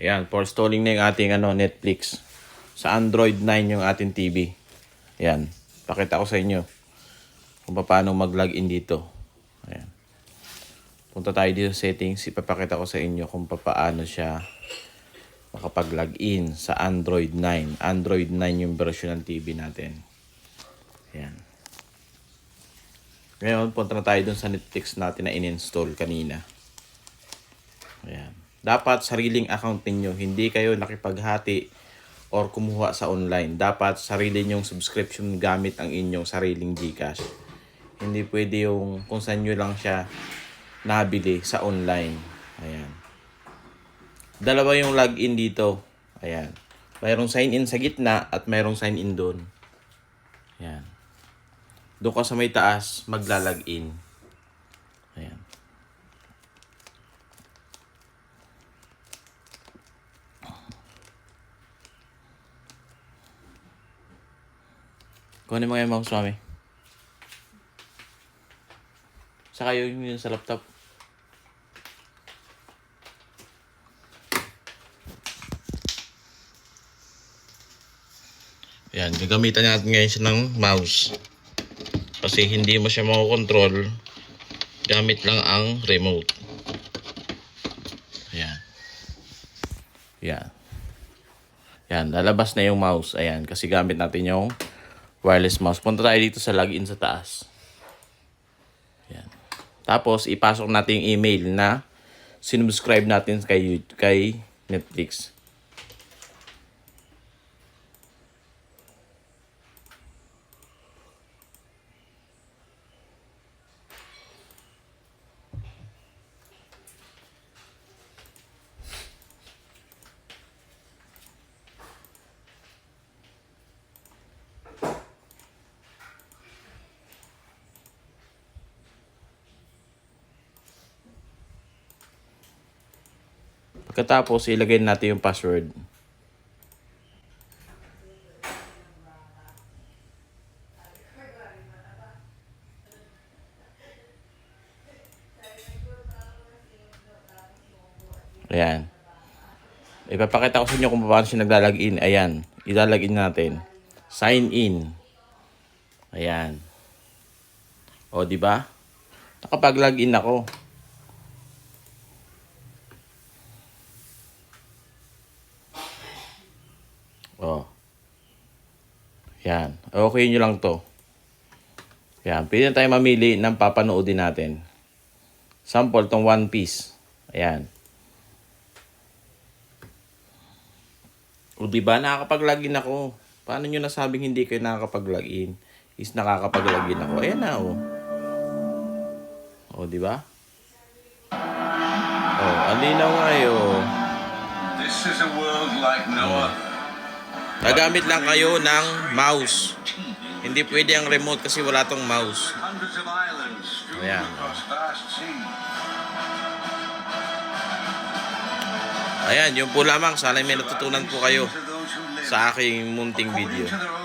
Ayan, for installing na yung ating Netflix. Sa Android 9 yung ating TV. Ayan, pakita ko sa inyo kung paano mag-login dito. Ayan. Punta tayo dito sa settings, ipapakita ko sa inyo kung paano siya makapag-login sa Android 9. Android 9 yung version ng TV natin. Ayan. Ngayon, punta na tayo dun sa Netflix natin na in-install kanina. Ayan. Dapat sariling account ninyo, hindi kayo nakipaghati or kumuha sa online. Dapat sarili nyong subscription gamit ang inyong sariling GCash. Hindi pwede yung kung saan nyo lang siya nabili sa online. Ayan. Dalawa yung login dito. Ayan. Mayroong sign in sa gitna at mayroong sign in doon. Ayan. Doon ka sa may taas, magla-login. Ayan. Kunin mo nga yung mouse, mami. Saka yun sa laptop. Ayan, gagamitan natin ngayon siya ng mouse. Kasi hindi mo siya makokontrol gamit lang ang remote. Ayan. Ayan. Ayan, lalabas na yung mouse. Ayan, kasi gamit natin yung wireless mouse. Punta tayo dito sa login sa taas. Ayan. Tapos, ipasok natin yung email na sinubscribe natin kay Netflix. Pagkatapos, ilagay natin yung password. Ayan. Ipapakita ko sa inyo kung paano siya naglalagin. Ayan. Ilalagin natin. Sign in. Ayan. O, di ba? Nakapag-login ako. O. Ayan. Okay nyo lang to. Ayan. Pwede na tayo mamili ng papanoodin natin. Sample tong One Piece. Ayan. O, diba? Nakakapag-login ako. Paano nyo nasabing hindi kayo nakakapag-login? Is nakakapag-login ako. Ayan na, o. O, diba? O, alinaw nga, o. This is a world like no other. Nagamit lang kayo ng mouse. Hindi pwede ang remote kasi wala tong mouse. Hundreds of islands strewn Ayan. across vast seas. Ayan, yun po lamang. Sana may natutunan po kayo To those who live sa aking munting according video. to their own